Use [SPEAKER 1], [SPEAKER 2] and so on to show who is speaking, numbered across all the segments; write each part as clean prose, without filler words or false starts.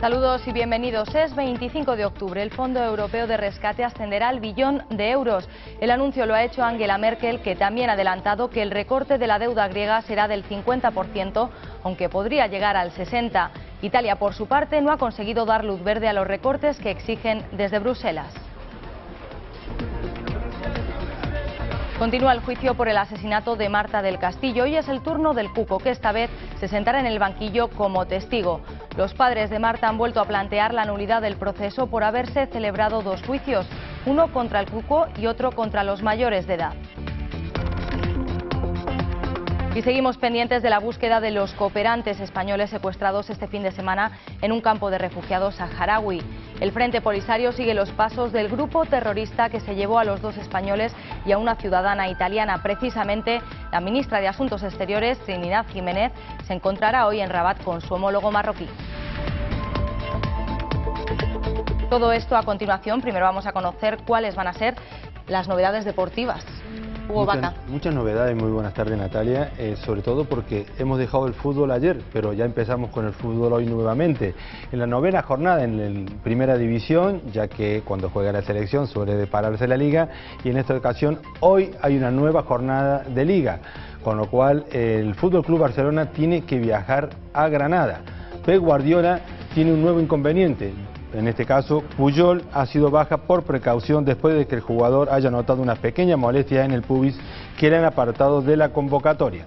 [SPEAKER 1] Saludos y bienvenidos. Es 25 de octubre. El Fondo Europeo de Rescate ascenderá al billón de euros. El anuncio lo ha hecho Angela Merkel, que también ha adelantado que el recorte de la deuda griega será del 50%, aunque podría llegar al 60%. Italia, por su parte, no ha conseguido dar luz verde a los recortes que exigen desde Bruselas. Continúa el juicio por el asesinato de Marta del Castillo y es el turno del Cuco, que esta vez se sentará en el banquillo como testigo. Los padres de Marta han vuelto a plantear la nulidad del proceso por haberse celebrado dos juicios, uno contra el Cuco y otro contra los mayores de edad. Y seguimos pendientes de la búsqueda de los cooperantes españoles secuestrados este fin de semana en un campo de refugiados saharaui. El Frente Polisario sigue los pasos del grupo terrorista que se llevó a los dos españoles y a una ciudadana italiana. Precisamente, la ministra de Asuntos Exteriores, Trinidad Jiménez, se encontrará hoy en Rabat con su homólogo marroquí. Todo esto a continuación. Primero vamos a conocer cuáles van a ser las novedades deportivas. Hugo Vaca.
[SPEAKER 2] Muchas novedades, muy buenas tardes Natalia, sobre todo porque hemos dejado el fútbol ayer, pero ya empezamos con el fútbol hoy nuevamente. En la novena jornada en Primera División, ya que cuando juega la selección suele pararse la liga, y en esta ocasión hoy hay una nueva jornada de liga, con lo cual el Fútbol Club Barcelona tiene que viajar a Granada. Pep Guardiola tiene un nuevo inconveniente. En este caso, Puyol ha sido baja por precaución después de que el jugador haya notado una pequeña molestia en el pubis que le han apartado de la convocatoria.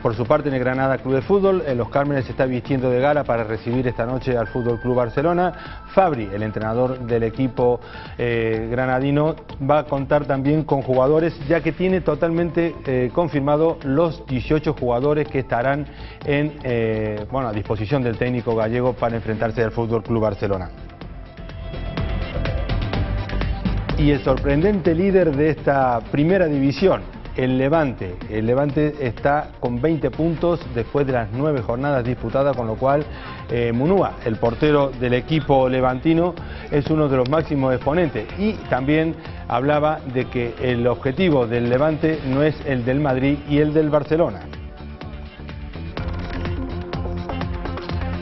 [SPEAKER 2] Por su parte, en el Granada Club de Fútbol, Los Cármenes se está vistiendo de gala para recibir esta noche al Fútbol Club Barcelona. Fabri, el entrenador del equipo granadino, va a contar también con jugadores, ya que tiene totalmente confirmado los 18 jugadores que estarán a disposición del técnico gallego para enfrentarse al Fútbol Club Barcelona. Y el sorprendente líder de esta Primera División, el Levante. El Levante está con 20 puntos después de las 9 jornadas disputadas, con lo cual Munúa, el portero del equipo levantino, es uno de los máximos exponentes. Y también hablaba de que el objetivo del Levante no es el del Madrid y el del Barcelona.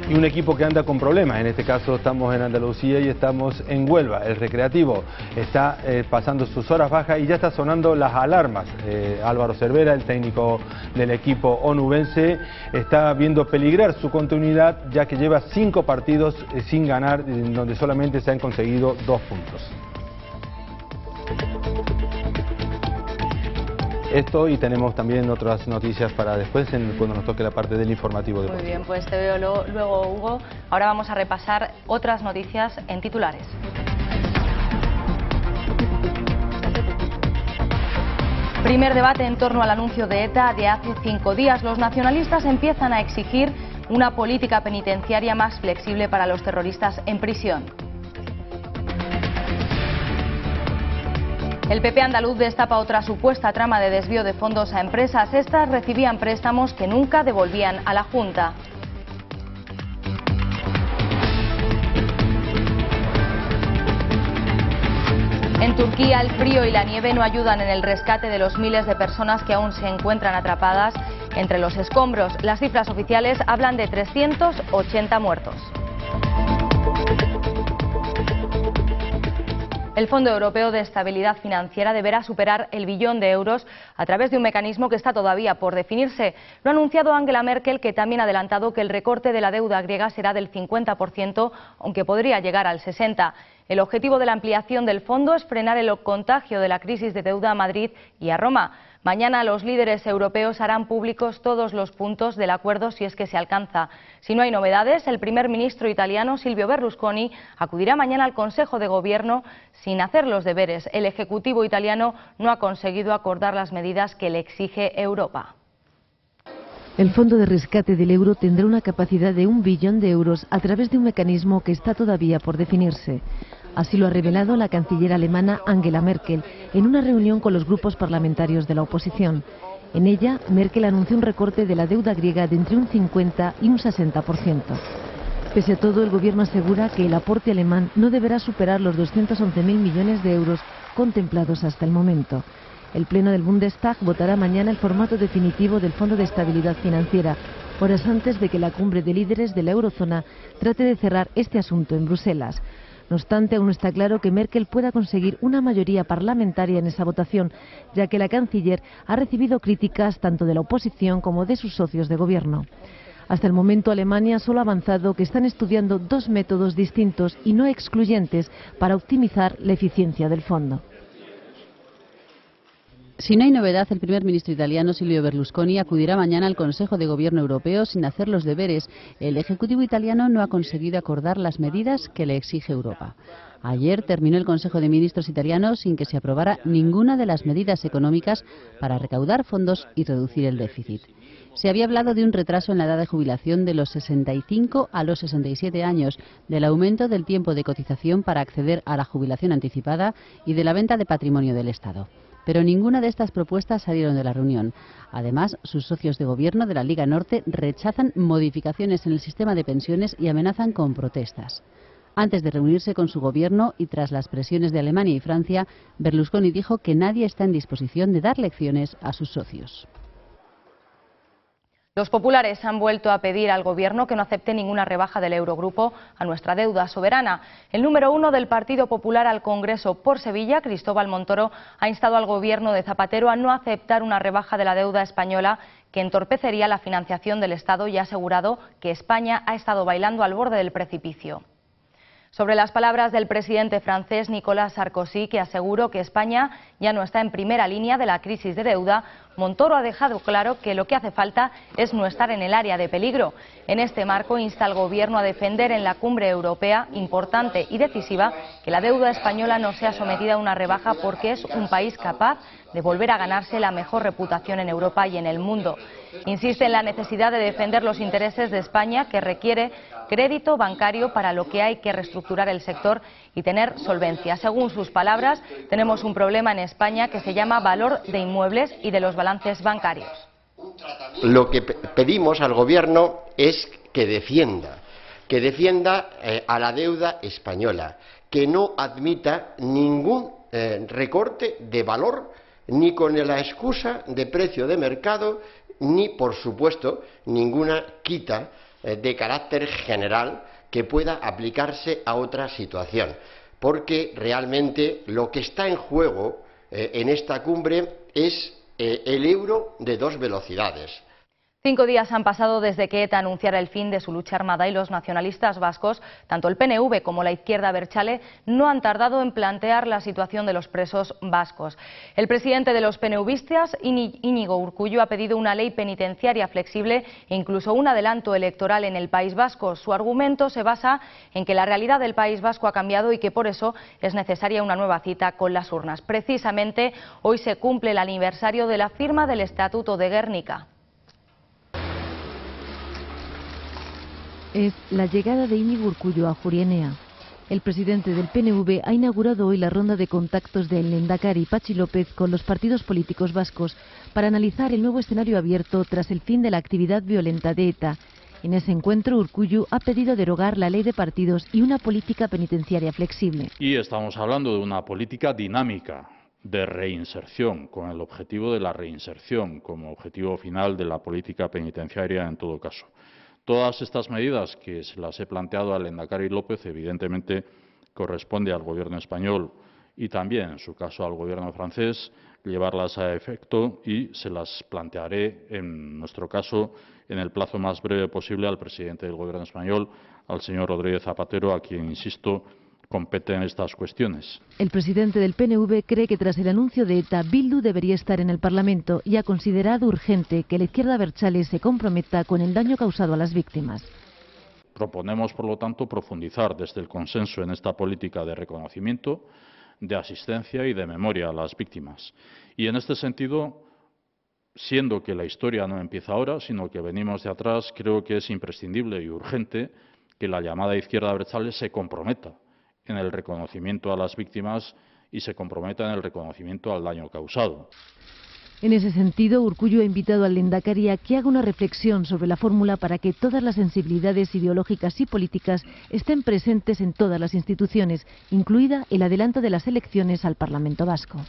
[SPEAKER 2] Y un equipo que anda con problemas, en este caso estamos en Andalucía y estamos en Huelva. El Recreativo está pasando sus horas bajas y ya está sonando las alarmas. Álvaro Cervera, el técnico del equipo onubense, está viendo peligrar su continuidad, ya que lleva 5 partidos sin ganar, donde solamente se han conseguido 2 puntos. Esto, y tenemos también otras noticias para después, cuando nos toque la parte del informativo deportivo.
[SPEAKER 1] Muy bien, pues te veo luego, Hugo. Ahora vamos a repasar otras noticias en titulares. Primer debate en torno al anuncio de ETA de hace 5 días. Los nacionalistas empiezan a exigir una política penitenciaria más flexible para los terroristas en prisión. El PP andaluz destapa otra supuesta trama de desvío de fondos a empresas. Estas recibían préstamos que nunca devolvían a la Junta. En Turquía, el frío y la nieve no ayudan en el rescate de los miles de personas que aún se encuentran atrapadas entre los escombros. Las cifras oficiales hablan de 380 muertos. El Fondo Europeo de Estabilidad Financiera deberá superar el billón de euros a través de un mecanismo que está todavía por definirse. Lo ha anunciado Angela Merkel, que también ha adelantado que el recorte de la deuda griega será del 50%, aunque podría llegar al 60%. El objetivo de la ampliación del fondo es frenar el contagio de la crisis de deuda a Madrid y a Roma. Mañana los líderes europeos harán públicos todos los puntos del acuerdo si es que se alcanza. Si no hay novedades, el primer ministro italiano Silvio Berlusconi acudirá mañana al Consejo de Gobierno sin hacer los deberes. El Ejecutivo italiano no ha conseguido acordar las medidas que le exige Europa.
[SPEAKER 3] El Fondo de Rescate del Euro tendrá una capacidad de 1 billón de euros a través de un mecanismo que está todavía por definirse. Así lo ha revelado la canciller alemana Angela Merkel en una reunión con los grupos parlamentarios de la oposición. En ella, Merkel anunció un recorte de la deuda griega de entre un 50 y un 60%. Pese a todo, el gobierno asegura que el aporte alemán no deberá superar los 211.000 millones de euros contemplados hasta el momento. El Pleno del Bundestag votará mañana el formato definitivo del Fondo de Estabilidad Financiera, horas antes de que la cumbre de líderes de la eurozona trate de cerrar este asunto en Bruselas. No obstante, aún no está claro que Merkel pueda conseguir una mayoría parlamentaria en esa votación, ya que la canciller ha recibido críticas tanto de la oposición como de sus socios de gobierno. Hasta el momento, Alemania solo ha avanzado que están estudiando dos métodos distintos y no excluyentes para optimizar la eficiencia del fondo.
[SPEAKER 4] Si no hay novedad, el primer ministro italiano Silvio Berlusconi acudirá mañana al Consejo de Gobierno Europeo sin hacer los deberes. El Ejecutivo italiano no ha conseguido acordar las medidas que le exige Europa. Ayer terminó el Consejo de Ministros italiano sin que se aprobara ninguna de las medidas económicas para recaudar fondos y reducir el déficit. Se había hablado de un retraso en la edad de jubilación de los 65 a los 67 años, del aumento del tiempo de cotización para acceder a la jubilación anticipada y de la venta de patrimonio del Estado. Pero ninguna de estas propuestas salieron de la reunión. Además, sus socios de gobierno de la Liga Norte rechazan modificaciones en el sistema de pensiones y amenazan con protestas. Antes de reunirse con su gobierno y tras las presiones de Alemania y Francia, Berlusconi dijo que nadie está en disposición de dar lecciones a sus socios.
[SPEAKER 1] Los populares han vuelto a pedir al Gobierno que no acepte ninguna rebaja del Eurogrupo a nuestra deuda soberana. El número 1 del Partido Popular al Congreso por Sevilla, Cristóbal Montoro, ha instado al Gobierno de Zapatero a no aceptar una rebaja de la deuda española que entorpecería la financiación del Estado y ha asegurado que España ha estado bailando al borde del precipicio. Sobre las palabras del presidente francés Nicolas Sarkozy, que aseguró que España ya no está en primera línea de la crisis de deuda, Montoro ha dejado claro que lo que hace falta es no estar en el área de peligro. En este marco insta al Gobierno a defender en la cumbre europea, importante y decisiva, que la deuda española no sea sometida a una rebaja porque es un país capaz de volver a ganarse la mejor reputación en Europa y en el mundo. Insiste en la necesidad de defender los intereses de España, que requiere crédito bancario, para lo que hay que reestructurar el sector y tener solvencia. Según sus palabras, tenemos un problema en España que se llama valor de inmuebles y de los balances bancarios.
[SPEAKER 5] Lo que pedimos al Gobierno es que defienda a la deuda española, que no admita ningún recorte de valor, ni con la excusa de precio de mercado, ni, por supuesto, ninguna quita de carácter general que pueda aplicarse a otra situación, porque realmente lo que está en juego en esta cumbre es el euro de dos velocidades.
[SPEAKER 1] 5 días han pasado desde que ETA anunciara el fin de su lucha armada y los nacionalistas vascos, tanto el PNV como la izquierda abertzale, no han tardado en plantear la situación de los presos vascos. El presidente de los PNVistas, Íñigo Urkullu, ha pedido una ley penitenciaria flexible e incluso un adelanto electoral en el País Vasco. Su argumento se basa en que la realidad del País Vasco ha cambiado y que por eso es necesaria una nueva cita con las urnas. Precisamente hoy se cumple el aniversario de la firma del Estatuto de Gernika.
[SPEAKER 3] Es la llegada de Íñigo Urkullu a Ajuria Enea. El presidente del PNV ha inaugurado hoy la ronda de contactos del Lehendakari Patxi López con los partidos políticos vascos para analizar el nuevo escenario abierto tras el fin de la actividad violenta de ETA. En ese encuentro, Urkullu ha pedido derogar la ley de partidos y una política penitenciaria flexible.
[SPEAKER 6] Y estamos hablando de una política dinámica de reinserción, con el objetivo de la reinserción como objetivo final de la política penitenciaria en todo caso. Todas estas medidas que se las he planteado al Lehendakari López, evidentemente corresponde al Gobierno español y también, en su caso, al Gobierno francés, llevarlas a efecto, y se las plantearé, en nuestro caso, en el plazo más breve posible al presidente del Gobierno español, al señor Rodríguez Zapatero, a quien, insisto, competen estas cuestiones.
[SPEAKER 3] El presidente del PNV cree que tras el anuncio de ETA, Bildu debería estar en el Parlamento y ha considerado urgente que la izquierda abertzale se comprometa con el daño causado a las víctimas.
[SPEAKER 6] Proponemos, por lo tanto, profundizar desde el consenso en esta política de reconocimiento, de asistencia y de memoria a las víctimas. Y en este sentido, siendo que la historia no empieza ahora, sino que venimos de atrás, creo que es imprescindible y urgente que la llamada izquierda abertzale se comprometa en el reconocimiento a las víctimas y se comprometa en el reconocimiento al daño causado.
[SPEAKER 3] En ese sentido, Urkullu ha invitado al Lehendakari a que haga una reflexión sobre la fórmula para que todas las sensibilidades ideológicas y políticas estén presentes en todas las instituciones, incluida el adelanto de las elecciones al Parlamento Vasco.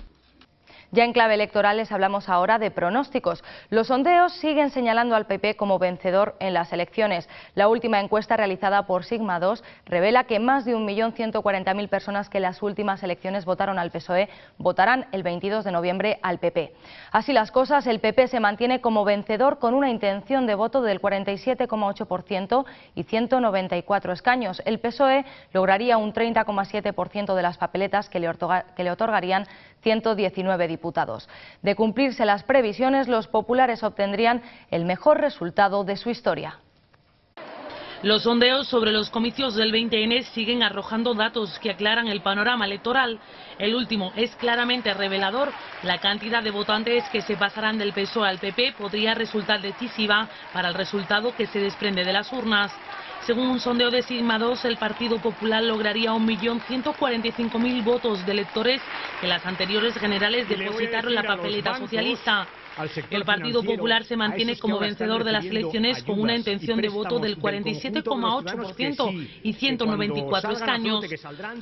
[SPEAKER 1] Ya en clave electoral les hablamos ahora de pronósticos. Los sondeos siguen señalando al PP como vencedor en las elecciones. La última encuesta realizada por Sigma 2 revela que más de 1.140.000 personas que en las últimas elecciones votaron al PSOE votarán el 22 de noviembre al PP. Así las cosas, el PP se mantiene como vencedor con una intención de voto del 47,8% y 194 escaños. El PSOE lograría un 30,7% de las papeletas que le otorgarían 119 diputados. De cumplirse las previsiones, los populares obtendrían el mejor resultado de su historia.
[SPEAKER 7] Los sondeos sobre los comicios del 20N siguen arrojando datos que aclaran el panorama electoral. El último es claramente revelador. La cantidad de votantes que se pasarán del PSOE al PP podría resultar decisiva para el resultado que se desprende de las urnas. Según un sondeo de Sigma 2, el Partido Popular lograría 1.145.000 votos de electores que las anteriores generales depositaron en la papeleta socialista. El Partido Popular se mantiene como vencedor de las elecciones con una intención de voto del 47,8% y 194 escaños.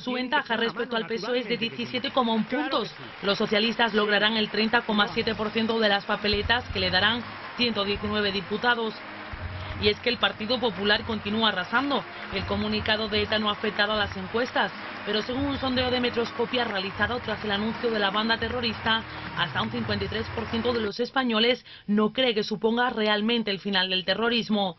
[SPEAKER 7] Su ventaja respecto al PSOE es de 17,1 puntos. Los socialistas lograrán el 30,7% de las papeletas que le darán 119 diputados. Y es que el Partido Popular continúa arrasando. El comunicado de ETA no ha afectado a las encuestas, pero según un sondeo de Metroscopia realizado tras el anuncio de la banda terrorista, hasta un 53% de los españoles no cree que suponga realmente el final del terrorismo.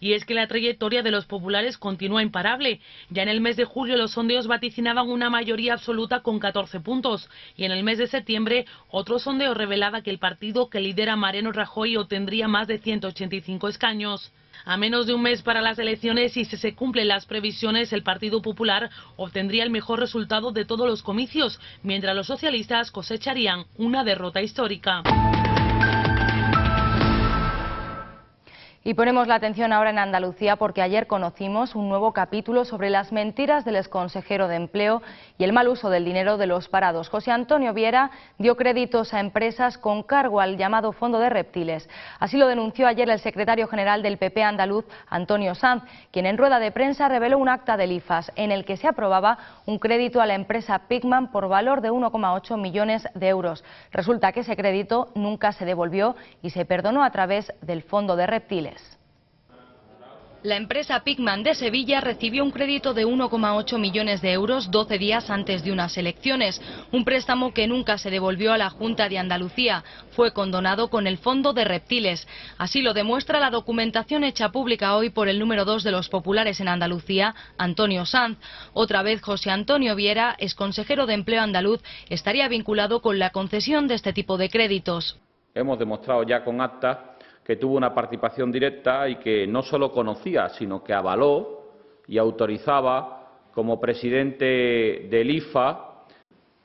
[SPEAKER 7] Y es que la trayectoria de los populares continúa imparable. Ya en el mes de julio los sondeos vaticinaban una mayoría absoluta con 14 puntos. Y en el mes de septiembre otro sondeo revelaba que el partido que lidera Mariano Rajoy obtendría más de 185 escaños. A menos de un mes para las elecciones y si se cumplen las previsiones, el Partido Popular obtendría el mejor resultado de todos los comicios, mientras los socialistas cosecharían una derrota histórica.
[SPEAKER 1] Y ponemos la atención ahora en Andalucía porque ayer conocimos un nuevo capítulo sobre las mentiras del exconsejero de Empleo y el mal uso del dinero de los parados. José Antonio Viera dio créditos a empresas con cargo al llamado Fondo de Reptiles. Así lo denunció ayer el secretario general del PP andaluz, Antonio Sanz, quien en rueda de prensa reveló un acta del IFAS en el que se aprobaba un crédito a la empresa Pigman por valor de 1,8 millones de euros. Resulta que ese crédito nunca se devolvió y se perdonó a través del Fondo de Reptiles. La empresa Pigman de Sevilla recibió un crédito de 1,8 millones de euros 12 días antes de unas elecciones, un préstamo que nunca se devolvió a la Junta de Andalucía, fue condonado con el Fondo de Reptiles. Así lo demuestra la documentación hecha pública hoy por el número 2 de los populares en Andalucía, Antonio Sanz. Otra vez José Antonio Viera, exconsejero de Empleo andaluz, estaría vinculado con la concesión de este tipo de créditos.
[SPEAKER 8] Hemos demostrado ya con actas que tuvo una participación directa y que no solo conocía, sino que avaló y autorizaba como presidente del IFA.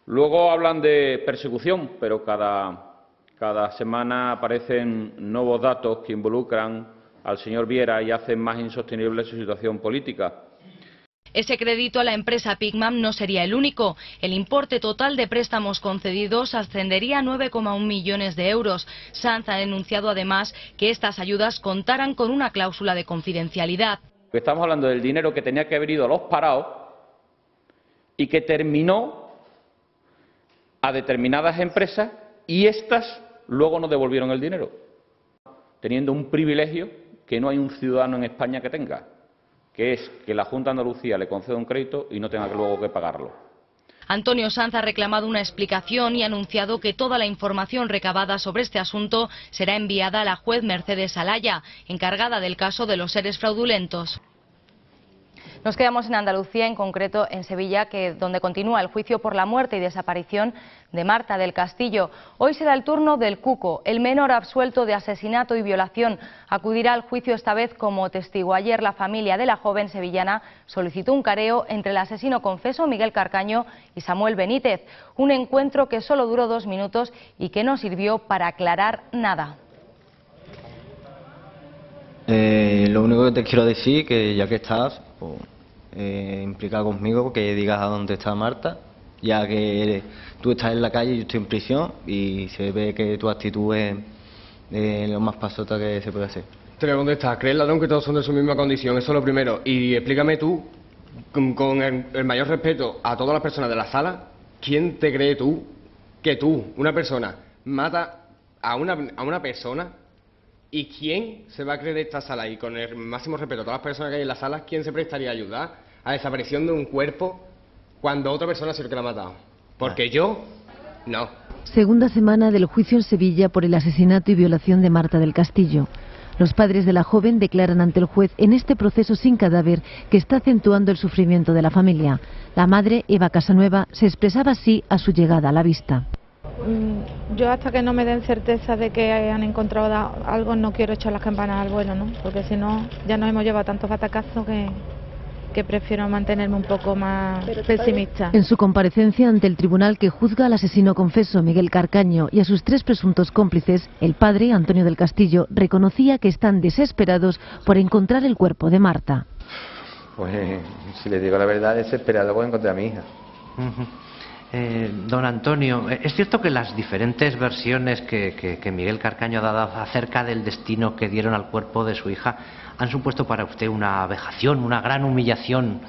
[SPEAKER 8] Luego hablan de persecución, pero cada semana aparecen nuevos datos que involucran al señor Viera y hacen más insostenible su situación política.
[SPEAKER 1] Ese crédito a la empresa Pigman no sería el único. El importe total de préstamos concedidos ascendería a 9,1 millones de euros. Sanz ha denunciado además que estas ayudas contaran con una cláusula de confidencialidad.
[SPEAKER 8] Estamos hablando del dinero que tenía que haber ido a los parados y que terminó a determinadas empresas y éstas luego no devolvieron el dinero, teniendo un privilegio que no hay un ciudadano en España que tenga, que es que la Junta de Andalucía le conceda un crédito y no tenga luego que pagarlo.
[SPEAKER 1] Antonio Sanz ha reclamado una explicación y ha anunciado que toda la información recabada sobre este asunto será enviada a la juez Mercedes Alaya, encargada del caso de los seres fraudulentos. Nos quedamos en Andalucía, en concreto en Sevilla, donde continúa el juicio por la muerte y desaparición de Marta del Castillo. Hoy será el turno del Cuco, el menor absuelto de asesinato y violación. Acudirá al juicio esta vez como testigo. Ayer la familia de la joven sevillana solicitó un careo entre el asesino confeso Miguel Carcaño y Samuel Benítez. Un encuentro que solo duró 2 minutos y que no sirvió para aclarar nada.
[SPEAKER 9] Lo único que te quiero decir que ya que estás implicado conmigo, que digas a dónde está Marta, ya que tú estás en la calle y yo estoy en prisión y se ve que tu actitud es lo más pasota que se puede hacer.
[SPEAKER 10] Te voy a contestar, ¿crees, ladrón, que todos son de su misma condición? Eso es lo primero. Y explícame tú, con el mayor respeto a todas las personas de la sala, ¿quién te cree tú que tú, una persona, mata a una persona, ¿y quién se va a creer de esta sala? Y con el máximo respeto a todas las personas que hay en la sala, ¿quién se prestaría a ayudar a la desaparición de un cuerpo cuando otra persona es el que la ha matado? Porque yo, no.
[SPEAKER 3] Segunda semana del juicio en Sevilla por el asesinato y violación de Marta del Castillo. Los padres de la joven declaran ante el juez en este proceso sin cadáver que está acentuando el sufrimiento de la familia. La madre, Eva Casanueva, se expresaba así a su llegada a la vista.
[SPEAKER 11] Yo hasta que no me den certeza de que han encontrado algo no quiero echar las campanas al vuelo, ¿no? Porque si no ya nos hemos llevado tantos batacazos que prefiero mantenerme un poco más pesimista.
[SPEAKER 3] En su comparecencia ante el tribunal que juzga al asesino confeso Miguel Carcaño y a sus 3 presuntos cómplices, el padre, Antonio del Castillo, reconocía que están desesperados por encontrar el cuerpo de Marta.
[SPEAKER 12] Pues, si les digo la verdad, desesperado por encontrar a mi hija.
[SPEAKER 13] Don Antonio, ¿es cierto que las diferentes versiones que Miguel Carcaño ha dado acerca del destino que dieron al cuerpo de su hija han supuesto para usted una vejación, una gran humillación?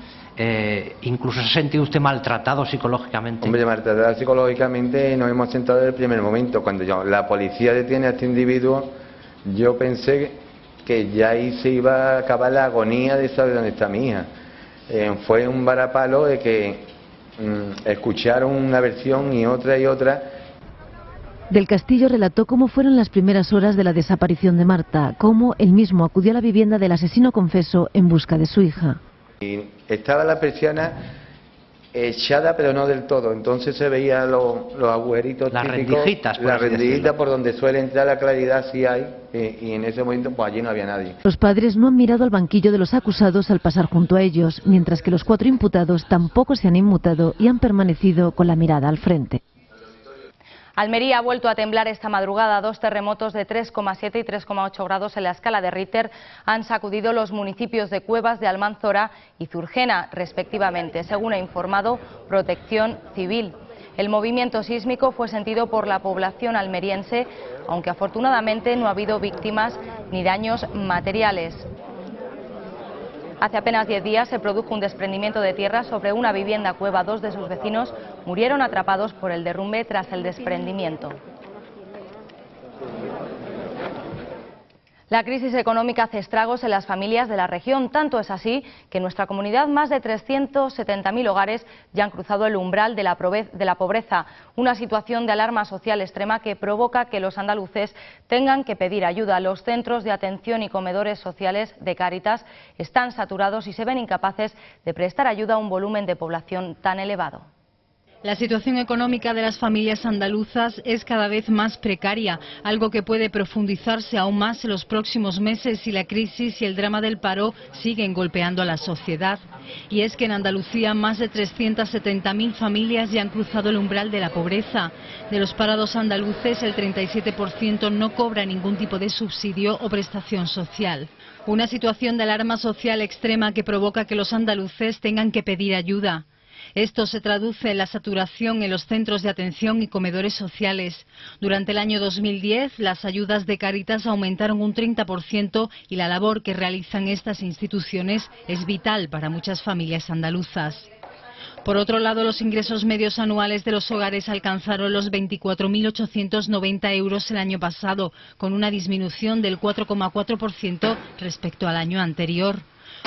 [SPEAKER 13] ¿Incluso se ha sentido usted maltratado psicológicamente?
[SPEAKER 12] Hombre, maltratado psicológicamente nos hemos sentado desde el primer momento. Cuando la policía detiene a este individuo, yo pensé que ya ahí se iba a acabar la agonía de saber dónde está mi hija. Fue un varapalo de que escucharon una versión y otra y otra.
[SPEAKER 3] Del Castillo relató cómo fueron las primeras horas de la desaparición de Marta, cómo él mismo acudió a la vivienda del asesino confeso en busca de su hija.
[SPEAKER 12] Y estaba la persiana echada, pero no del todo, entonces se veían los agujeritos
[SPEAKER 13] las
[SPEAKER 12] típicos,
[SPEAKER 13] rendijitas,
[SPEAKER 12] las rendijitas por donde suele entrar la claridad, sí hay, y en ese momento pues allí no había nadie.
[SPEAKER 3] Los padres no han mirado al banquillo de los acusados al pasar junto a ellos, mientras que los 4 imputados tampoco se han inmutado y han permanecido con la mirada al frente.
[SPEAKER 1] Almería ha vuelto a temblar esta madrugada. 2 terremotos de 3,7 y 3,8 grados en la escala de Richter han sacudido los municipios de Cuevas de Almanzora y Zurgena, respectivamente, según ha informado Protección Civil. El movimiento sísmico fue sentido por la población almeriense, aunque afortunadamente no ha habido víctimas ni daños materiales. Hace apenas 10 días se produjo un desprendimiento de tierra sobre una vivienda cueva. 2 de sus vecinos murieron atrapados por el derrumbe tras el desprendimiento. La crisis económica hace estragos en las familias de la región. Tanto es así que en nuestra comunidad más de 370.000 hogares ya han cruzado el umbral de la pobreza. Una situación de alarma social extrema que provoca que los andaluces tengan que pedir ayuda. Los centros de atención y comedores sociales de Cáritas están saturados y se ven incapaces de prestar ayuda a un volumen de población tan elevado.
[SPEAKER 14] La situación económica de las familias andaluzas es cada vez más precaria, algo que puede profundizarse aún más en los próximos meses si la crisis y el drama del paro siguen golpeando a la sociedad. Y es que en Andalucía más de 370.000 familias ya han cruzado el umbral de la pobreza. De los parados andaluces, el 37% no cobra ningún tipo de subsidio o prestación social. Una situación de alarma social extrema que provoca que los andaluces tengan que pedir ayuda. Esto se traduce en la saturación en los centros de atención y comedores sociales. Durante el año 2010, las ayudas de Cáritas aumentaron un 30% y la labor que realizan estas instituciones es vital para muchas familias andaluzas. Por otro lado, los ingresos medios anuales de los hogares alcanzaron los 24.890 euros el año pasado, con una disminución del 4,4% respecto al año anterior.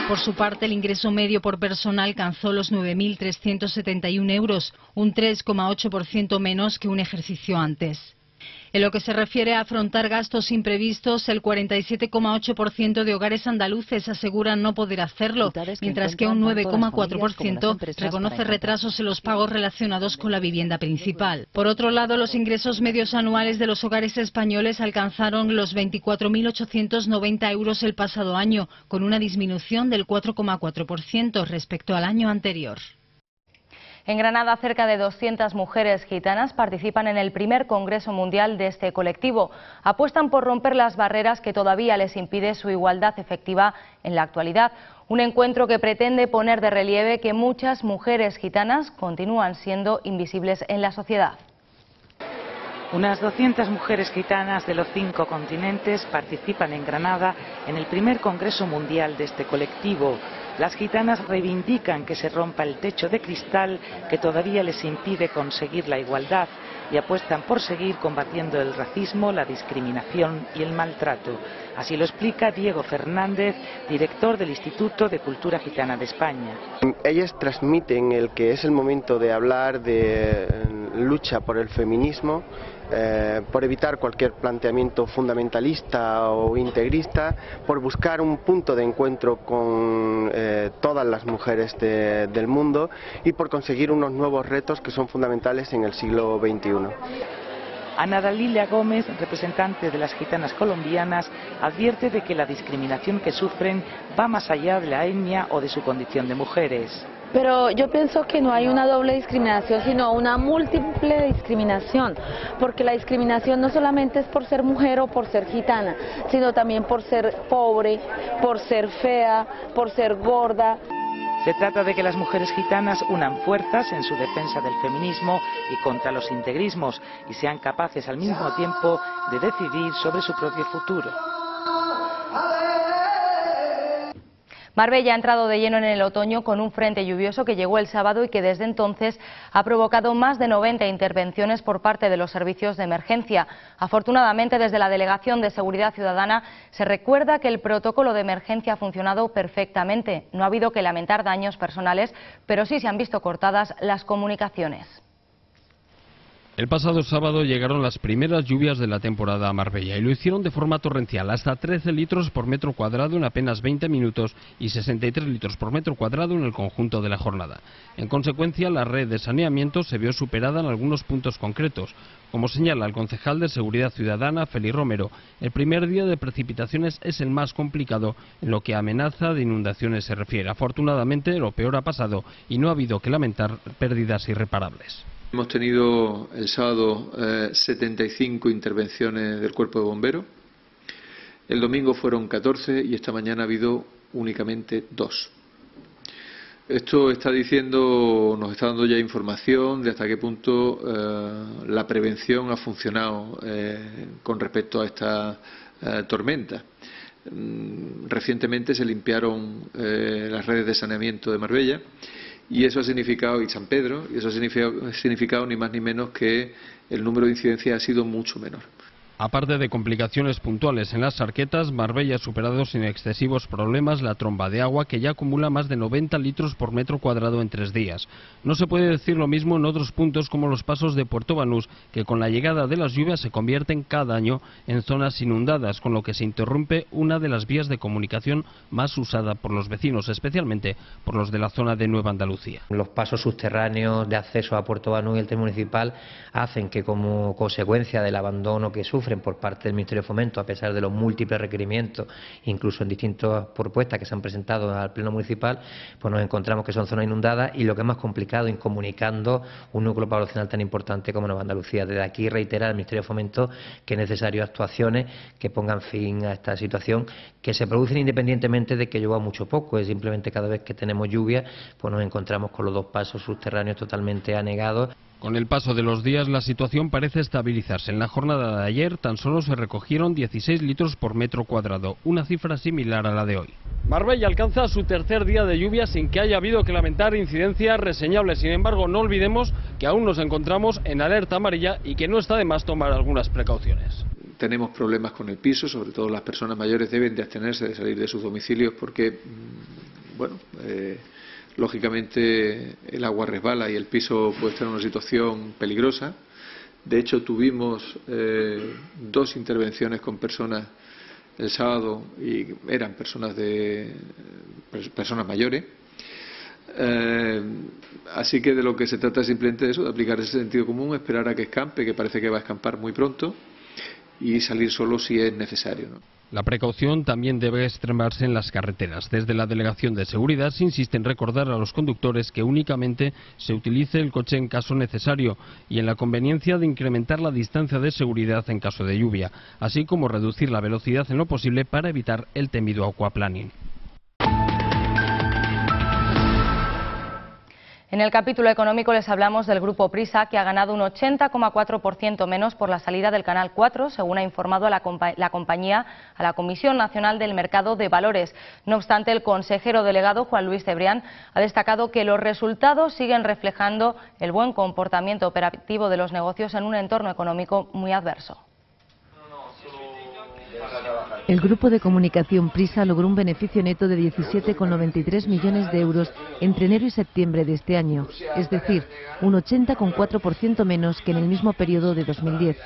[SPEAKER 14] Por su parte, el ingreso medio por persona alcanzó los 9.371 euros, un 3,8% menos que un ejercicio antes. En lo que se refiere a afrontar gastos imprevistos, el 47,8% de hogares andaluces aseguran no poder hacerlo, mientras que un 9,4% reconoce retrasos en los pagos relacionados con la vivienda principal. Por otro lado, los ingresos medios anuales de los hogares españoles alcanzaron los 24.890 euros el pasado año, con una disminución del 4,4% respecto al año anterior.
[SPEAKER 1] En Granada, cerca de 200 mujeres gitanas participan en el primer Congreso Mundial de este colectivo. Apuestan por romper las barreras que todavía les impide su igualdad efectiva en la actualidad. Un encuentro que pretende poner de relieve que muchas mujeres gitanas continúan siendo invisibles en la sociedad.
[SPEAKER 15] Unas 200 mujeres gitanas de los 5 continentes participan en Granada en el primer Congreso Mundial de este colectivo. Las gitanas reivindican que se rompa el techo de cristal que todavía les impide conseguir la igualdad y apuestan por seguir combatiendo el racismo, la discriminación y el maltrato. Así lo explica Diego Fernández, director del Instituto de Cultura Gitana de España.
[SPEAKER 16] Ellas transmiten el que es el momento de hablar de lucha por el feminismo, por evitar cualquier planteamiento fundamentalista o integrista, por buscar un punto de encuentro con todas las mujeres del mundo y por conseguir unos nuevos retos que son fundamentales en el siglo XXI.
[SPEAKER 15] Ana Dalilia Gómez, representante de las gitanas colombianas, advierte de que la discriminación que sufren va más allá de la etnia o de su condición de mujeres.
[SPEAKER 17] Pero yo pienso que no hay una doble discriminación, sino una múltiple discriminación, porque la discriminación no solamente es por ser mujer o por ser gitana, sino también por ser pobre, por ser fea, por ser gorda.
[SPEAKER 15] Se trata de que las mujeres gitanas unan fuerzas en su defensa del feminismo y contra los integrismos y sean capaces al mismo tiempo de decidir sobre su propio futuro.
[SPEAKER 1] Marbella ha entrado de lleno en el otoño con un frente lluvioso que llegó el sábado y que desde entonces ha provocado más de 90 intervenciones por parte de los servicios de emergencia. Afortunadamente, desde la Delegación de Seguridad Ciudadana se recuerda que el protocolo de emergencia ha funcionado perfectamente. No ha habido que lamentar daños personales, pero sí se han visto cortadas las comunicaciones.
[SPEAKER 18] El pasado sábado llegaron las primeras lluvias de la temporada a Marbella y lo hicieron de forma torrencial, hasta 13 litros por metro cuadrado en apenas 20 minutos y 63 litros por metro cuadrado en el conjunto de la jornada. En consecuencia, la red de saneamiento se vio superada en algunos puntos concretos. Como señala el concejal de Seguridad Ciudadana, Félix Romero, el primer día de precipitaciones es el más complicado en lo que a amenaza de inundaciones se refiere. Afortunadamente, lo peor ha pasado y no ha habido que lamentar pérdidas irreparables.
[SPEAKER 19] Hemos tenido el sábado 75 intervenciones del Cuerpo de Bomberos, el domingo fueron 14 y esta mañana ha habido únicamente 2. Esto está diciendo, nos está dando ya información de hasta qué punto la prevención ha funcionado con respecto a esta tormenta. Recientemente se limpiaron las redes de saneamiento de Marbella y eso ha significado, y San Pedro, y eso ha significado ni más ni menos que el número de incidencias ha sido mucho menor.
[SPEAKER 18] Aparte de complicaciones puntuales en las arquetas, Marbella ha superado sin excesivos problemas la tromba de agua que ya acumula más de 90 litros por metro cuadrado en 3 días. No se puede decir lo mismo en otros puntos como los pasos de Puerto Banús, que con la llegada de las lluvias se convierten cada año en zonas inundadas, con lo que se interrumpe una de las vías de comunicación más usada por los vecinos, especialmente por los de la zona de Nueva Andalucía.
[SPEAKER 13] Los pasos subterráneos de acceso a Puerto Banús y el tren municipal hacen que, como consecuencia del abandono que sufren por parte del Ministerio de Fomento, a pesar de los múltiples requerimientos, incluso en distintas propuestas que se han presentado al Pleno Municipal, pues nos encontramos que son zonas inundadas y lo que es más complicado, incomunicando un núcleo poblacional tan importante como Nueva Andalucía. Desde aquí reiterar al Ministerio de Fomento que es necesario actuaciones que pongan fin a esta situación, que se producen independientemente de que llueva mucho o poco, es simplemente cada vez que tenemos lluvia, pues nos encontramos con los 2 pasos subterráneos totalmente anegados.
[SPEAKER 18] Con el paso de los días la situación parece estabilizarse. En la jornada de ayer tan solo se recogieron 16 litros por metro cuadrado, una cifra similar a la de hoy. Marbella alcanza su tercer día de lluvia sin que haya habido que lamentar incidencias reseñables. Sin embargo, no olvidemos que aún nos encontramos en alerta amarilla y que no está de más tomar algunas precauciones.
[SPEAKER 19] Tenemos problemas con el piso, sobre todo las personas mayores deben de abstenerse de salir de sus domicilios porque, lógicamente el agua resbala y el piso puede estar en una situación peligrosa. De hecho, tuvimos 2 intervenciones con personas el sábado y eran personas mayores. Así que de lo que se trata es simplemente de eso, de aplicar ese sentido común, esperar a que escampe, que parece que va a escampar muy pronto, y salir solo si es necesario, ¿no?
[SPEAKER 18] La precaución también debe extremarse en las carreteras. Desde la Delegación de Seguridad se insiste en recordar a los conductores que únicamente se utilice el coche en caso necesario y en la conveniencia de incrementar la distancia de seguridad en caso de lluvia, así como reducir la velocidad en lo posible para evitar el temido aquaplaning.
[SPEAKER 1] En el capítulo económico les hablamos del grupo Prisa, que ha ganado un 80,4% menos por la salida del Canal 4, según ha informado la compañía a la Comisión Nacional del Mercado de Valores. No obstante, el consejero delegado, Juan Luis Cebrián, ha destacado que los resultados siguen reflejando el buen comportamiento operativo de los negocios en un entorno económico muy adverso.
[SPEAKER 3] El grupo de comunicación Prisa logró un beneficio neto de 17,93 millones de euros entre enero y septiembre de este año, es decir, un 80,4% menos que en el mismo periodo de 2010.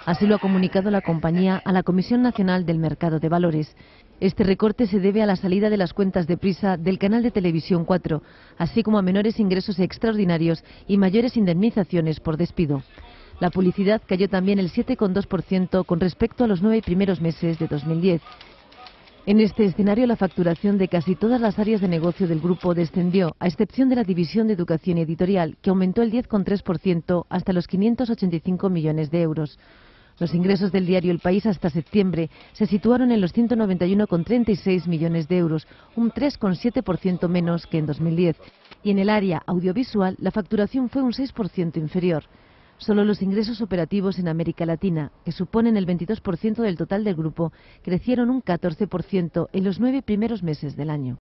[SPEAKER 3] Así lo ha comunicado la compañía a la Comisión Nacional del Mercado de Valores. Este recorte se debe a la salida de las cuentas de Prisa del canal de televisión 4, así como a menores ingresos extraordinarios y mayores indemnizaciones por despido. La publicidad cayó también el 7,2% con respecto a los 9 primeros meses de 2010. En este escenario, la facturación de casi todas las áreas de negocio del grupo descendió, a excepción de la división de educación y editorial, que aumentó el 10,3% hasta los 585 millones de euros. Los ingresos del diario El País hasta septiembre se situaron en los 191,36 millones de euros, un 3,7% menos que en 2010. Y en el área audiovisual, la facturación fue un 6% inferior. Solo los ingresos operativos en América Latina, que suponen el 22% del total del grupo, crecieron un 14% en los 9 primeros meses del año.